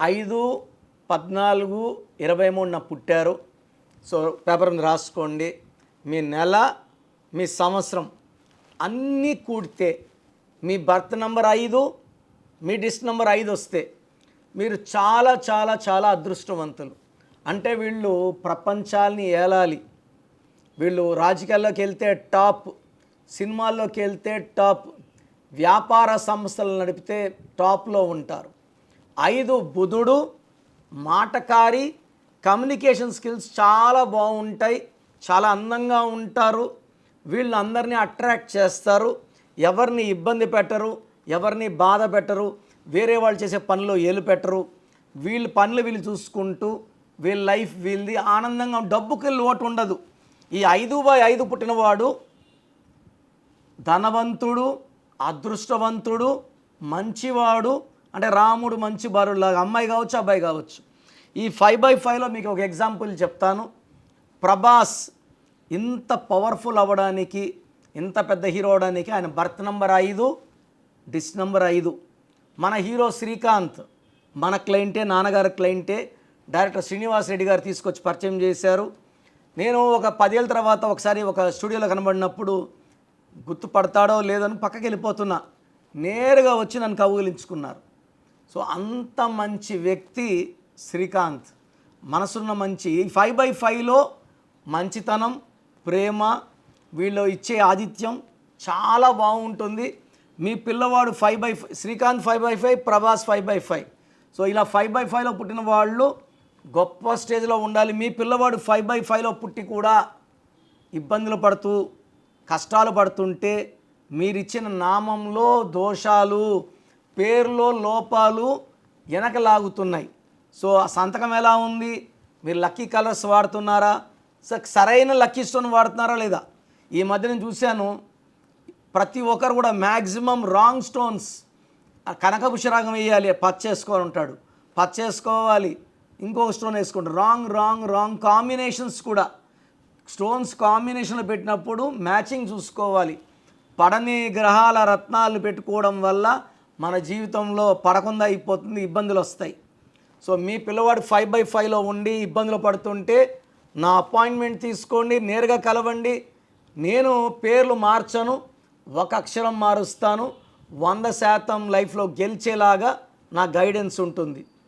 5/14/23 పుట్టారు. So paper మీద రాసుకోండి. మీ నెల, మీ సంవత్సరం అన్నీ కూడితే మీ బర్త్ నంబర్ 5, మీ డిస్ట్ నంబర్ 5 వస్తే మీరు చాలా చాలా చాలా అదృష్టవంతులు. అంటే వీళ్ళు ప్రపంచాల్ని ఏలాలి. వీళ్ళు రాజకీయాల్లోకి వెళ్తే టాప్, సినిమాల్లోకి వెళ్తే టాప్, వ్యాపార సంస్థలు నడిపితే టాప్లో ఉంటారు. 5 బుధుడు, మాటకారి, కమ్యూనికేషన్ స్కిల్స్ చాలా బాగుంటాయి, చాలా అందంగా ఉంటారు. వీళ్ళందరినీ అట్రాక్ట్ చేస్తారు. ఎవరిని ఇబ్బంది పెట్టరు, ఎవరిని బాధ పెట్టరు, వేరే వాళ్ళు చేసే పనిలో ఏలు పెట్టరు. వీళ్ళ పనులు వీళ్ళు చూసుకుంటూ వీళ్ళ లైఫ్ వీళ్ళది ఆనందంగా, డబ్బుకి లోటు ఉండదు. ఈ 5/5 పుట్టినవాడు ధనవంతుడు, అదృష్టవంతుడు, మంచివాడు. అంటే రాముడు మంచి బారులాగా, అమ్మాయి కావచ్చు అబ్బాయి కావచ్చు. ఈ 5/5లో మీకు ఒక ఎగ్జాంపుల్ చెప్తాను. ప్రభాస్ ఇంత పవర్ఫుల్ అవ్వడానికి, ఇంత పెద్ద హీరో అవడానికి ఆయన బర్త్ నంబర్ 5, డిస్ నంబర్ 5. మన హీరో శ్రీకాంత్ మన క్లయింటే, నాన్నగారి క్లయింటే. డైరెక్టర్ శ్రీనివాస్ రెడ్డి గారు తీసుకొచ్చి పరిచయం చేశారు. నేను ఒక 10 ఏళ్ళ తర్వాత ఒకసారి ఒక స్టూడియోలో కనబడినప్పుడు గుర్తుపడతాడో లేదని పక్కకి వెళ్ళిపోతున్నా, నేరుగా వచ్చి నన్ను కౌగిలించుకున్నారు. సో అంత మంచి వ్యక్తి శ్రీకాంత్. మనసున్న మంచి. ఈ 5/5లో మంచితనం, ప్రేమ, వీళ్ళు ఇచ్చే ఆతిథ్యం చాలా బాగుంటుంది. మీ పిల్లవాడు 5/5, శ్రీకాంత్ 5/5, ప్రభాస్ 5/5. సో ఇలా 5/5లో పుట్టిన వాళ్ళు గొప్ప స్టేజ్లో ఉండాలి. మీ పిల్లవాడు 5/5లో పుట్టి కూడా ఇబ్బందులు పడుతూ కష్టాలు పడుతుంటే మీరిచ్చిన నామంలో దోషాలు, పేరులో లోపాలు వెనక లాగుతున్నాయి. సో ఆ సంతకం ఎలా ఉంది? మీరు లక్కీ కలర్స్ వాడుతున్నారా? సరైన లక్కీ స్టోన్ వాడుతున్నారా లేదా? ఈ మధ్య నేను చూశాను, ప్రతి ఒక్కరు కూడా మ్యాక్సిమం రాంగ్ స్టోన్స్. కనకపుష్యరాగం వేయాలి, పచ్చేసుకోవాలి ఉంటాడు, పచ్చేసుకోవాలి, ఇంకొక స్టోన్ వేసుకుంటాడు. రాంగ్ కాంబినేషన్స్ కూడా. స్టోన్స్ కాంబినేషన్లు పెట్టినప్పుడు మ్యాచింగ్ చూసుకోవాలి. పడని గ్రహాల రత్నాలు పెట్టుకోవడం వల్ల మన జీవితంలో పడకుండా అయిపోతుంది, ఇబ్బందులు వస్తాయి. సో మీ పిల్లవాడు 5/5లో ఉండి ఇబ్బందులు పడుతుంటే నా అపాయింట్మెంట్ తీసుకోండి, నేరుగా కలవండి. నేను పేర్లు మార్చను, ఒక అక్షరం మారుస్తాను. 100% లైఫ్లో గెలిచేలాగా నా గైడెన్స్ ఉంటుంది.